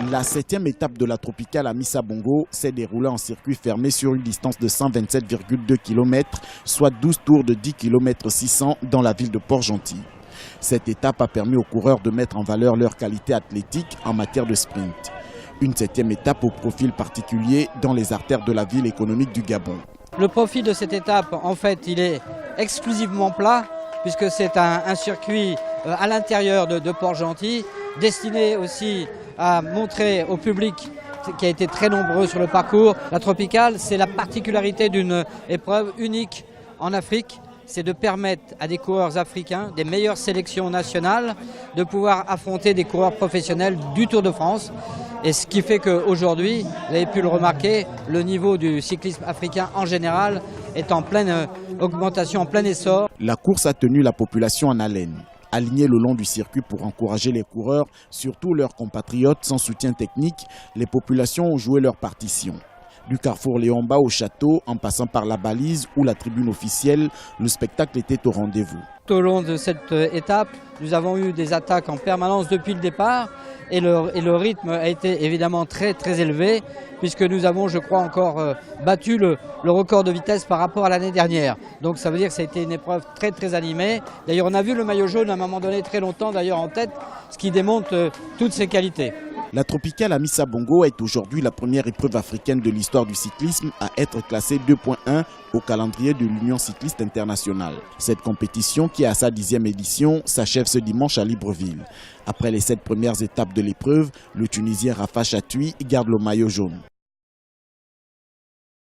La 7e étape de la Tropicale Amissa Bongo s'est déroulée en circuit fermé sur une distance de 127,2 km, soit 12 tours de 10 km 600 dans la ville de Port-Gentil. Cette étape a permis aux coureurs de mettre en valeur leur qualité athlétique en matière de sprint. Une 7e étape au profil particulier dans les artères de la ville économique du Gabon. Le profil de cette étape, en fait, il est exclusivement plat, puisque c'est un circuit à l'intérieur de Port-Gentil, destiné aussi à montrer au public qui a été très nombreux sur le parcours. La Tropicale, c'est la particularité d'une épreuve unique en Afrique, c'est de permettre à des coureurs africains, des meilleures sélections nationales, de pouvoir affronter des coureurs professionnels du Tour de France. Et ce qui fait qu'aujourd'hui, vous avez pu le remarquer, le niveau du cyclisme africain en général est en pleine augmentation, en plein essor. La course a tenu la population en haleine. Alignés le long du circuit pour encourager les coureurs, surtout leurs compatriotes sans soutien technique, les populations ont joué leur partition. Du carrefour Léomba au château, en passant par la balise ou la tribune officielle, le spectacle était au rendez-vous. Tout au long de cette étape, nous avons eu des attaques en permanence depuis le départ et le rythme a été évidemment très élevé puisque nous avons, je crois, encore battu le record de vitesse par rapport à l'année dernière. Donc ça veut dire que ça a été une épreuve très animée. D'ailleurs, on a vu le maillot jaune à un moment donné très longtemps d'ailleurs en tête, ce qui démontre toutes ses qualités. La Tropicale Amissa Bongo est aujourd'hui la première épreuve africaine de l'histoire du cyclisme à être classée 2.1 au calendrier de l'Union cycliste internationale. Cette compétition, qui est à sa 10e édition, s'achève ce dimanche à Libreville. Après les 7 premières étapes de l'épreuve, le Tunisien Rafa Chatui garde le maillot jaune.